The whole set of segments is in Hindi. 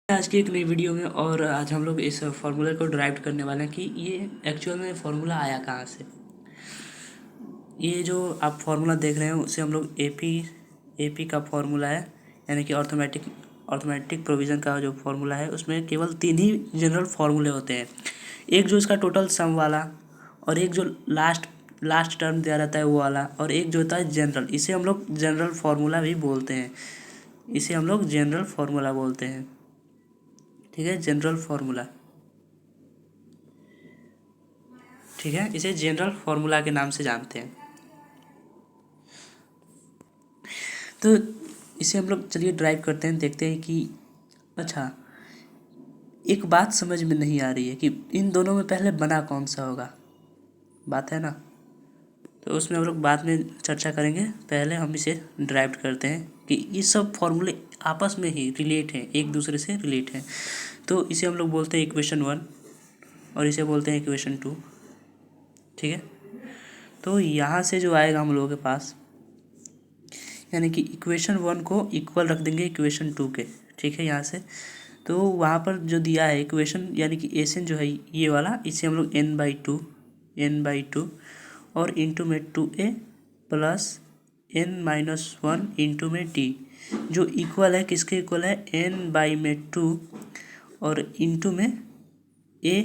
आज की एक नई वीडियो में। और आज हम लोग इस फार्मूला को ड्राइव करने वाले हैं कि ये एक्चुअल में फार्मूला आया कहाँ से। ये जो आप फार्मूला देख रहे हैं उसे हम लोग एपी का फार्मूला है, यानी कि अर्थमेटिक प्रोविज़न का जो फार्मूला है उसमें केवल 3 ही जनरल फार्मूले होते हैं। एक जो इसका टोटल सम वाला, और एक जो लास्ट टर्म दिया रहता है वो वाला, और एक जो होता है जनरल। इसे हम लोग जनरल फार्मूला भी बोलते हैं। इसे हम लोग जनरल फार्मूला बोलते हैं। ठीक है, जनरल फार्मूला। ठीक है, इसे जनरल फार्मूला के नाम से जानते हैं। तो इसे हम लोग चलिए ड्राइव करते हैं, देखते हैं कि अच्छा एक बात समझ में नहीं आ रही है कि इन दोनों में पहले बना कौन सा होगा। बात है ना, तो उसमें हम लोग बाद में चर्चा करेंगे। पहले हम इसे ड्राइव करते हैं कि ये सब फॉर्मूले आपस में ही रिलेट हैं, एक दूसरे से रिलेट हैं। तो इसे हम लोग बोलते हैं इक्वेशन 1 और इसे बोलते हैं इक्वेशन 2। ठीक है, तो यहाँ से जो आएगा हम लोगों के पास, यानी कि इक्वेशन 1 को इक्वल रख देंगे इक्वेशन 2 के। ठीक है, यहाँ से तो वहाँ पर जो दिया है इक्वेशन, यानी कि एसन जो है ये वाला, इसे हम लोग n/2 और इंटू में 2a प्लस n-1 इंटू में d, जो इक्वल है किसके इक्वल है, n/2 और इंटू में a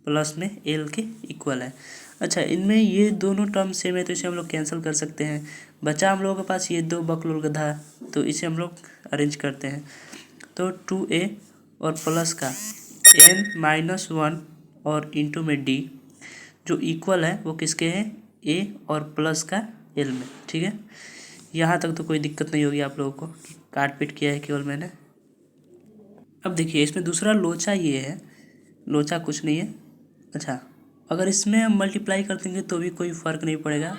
प्लस में l के इक्वल है। अच्छा, इनमें ये दोनों टर्म सेम है तो इसे हम लोग कैंसिल कर सकते हैं। बचा हम लोगों के पास ये 2 बकलोल गधा, तो इसे हम लोग अरेंज करते हैं। तो 2a और प्लस का n-1 और इंटू में d, जो इक्वल है वो किसके हैं, a और प्लस का l में। ठीक है, यहाँ तक तो कोई दिक्कत नहीं होगी आप लोगों को, काट पीट किया है केवल मैंने। अब देखिए इसमें दूसरा लोचा ये है, लोचा कुछ नहीं है। अच्छा, अगर इसमें हम मल्टीप्लाई कर देंगे तो भी कोई फ़र्क नहीं पड़ेगा।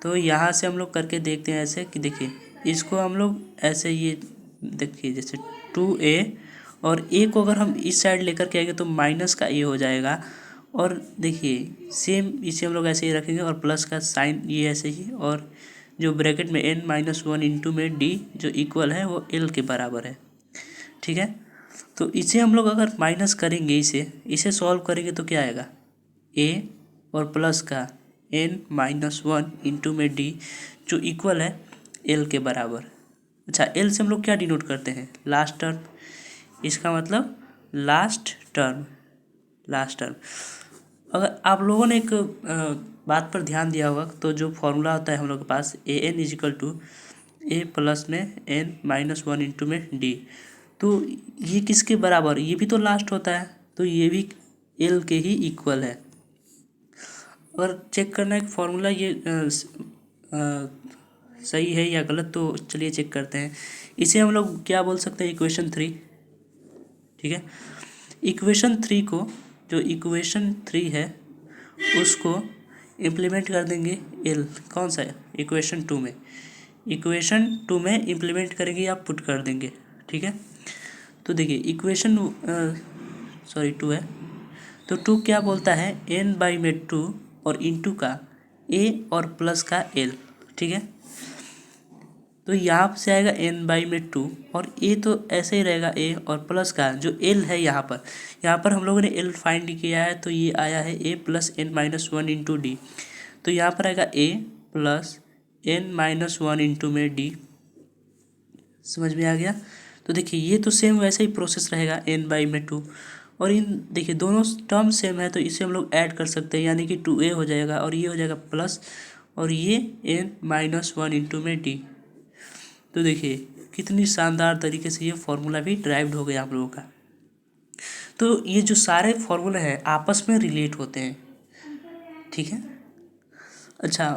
तो यहाँ से हम लोग करके देखते हैं ऐसे कि देखिए इसको हम लोग ऐसे, ये देखिए जैसे 2a और a को अगर हम इस साइड लेकर के आएंगे तो माइनस का a हो जाएगा। और देखिए सेम इसे हम लोग ऐसे ही रखेंगे और प्लस का साइन ये ऐसे ही, और जो ब्रैकेट में n-1 इंटू में d जो इक्वल है वो l के बराबर है। ठीक है, तो इसे हम लोग अगर माइनस करेंगे, इसे सॉल्व करेंगे तो क्या आएगा, a और प्लस का n-1 इंटू में d जो इक्वल है l के बराबर। अच्छा, l से हम लोग क्या डिनोट करते हैं, लास्ट टर्म। इसका मतलब लास्ट टर्म। अगर आप लोगों ने एक बात पर ध्यान दिया होगा तो जो फॉर्मूला होता है हम लोग के पास an=a प्लस में n-1 इंटू में d, तो ये किसके बराबर, ये भी तो लास्ट होता है, तो ये भी l के ही इक्वल है। अगर चेक करना है कि फॉर्मूला ये सही है या गलत, तो चलिए चेक करते हैं। इसे हम लोग क्या बोल सकते हैं, इक्वेशन 3। ठीक है, इक्वेशन 3 को, जो इक्वेशन 3 है उसको इम्प्लीमेंट कर देंगे एल, कौन सा है, इक्वेशन 2 में। इक्वेशन 2 में इम्प्लीमेंट करेंगे या पुट कर देंगे। ठीक है, तो देखिए इक्वेशन 2 है, तो 2 क्या बोलता है, n/2 और इंटू का a और प्लस का l। ठीक है, तो यहाँ से आएगा n/2 और a तो ऐसे ही रहेगा, a और प्लस का जो l है यहाँ पर हम लोगों ने l फाइंड किया है, तो ये आया है a plus n-1 into D. तो यहाँ पर आएगा a प्लस n-1 इंटू में d। समझ में आ गया। तो देखिए ये तो सेम वैसे ही प्रोसेस रहेगा n/2, और इन देखिए दोनों टर्म सेम है तो इसे हम लोग ऐड कर सकते हैं, यानी कि 2a हो जाएगा और ये हो जाएगा प्लस, और ये n-1 इंटू में d। तो देखिए कितनी शानदार तरीके से ये फार्मूला भी ड्राइव्ड हो गया आप लोगों का। तो ये जो सारे फार्मूले हैं आपस में रिलेट होते हैं। ठीक है, अच्छा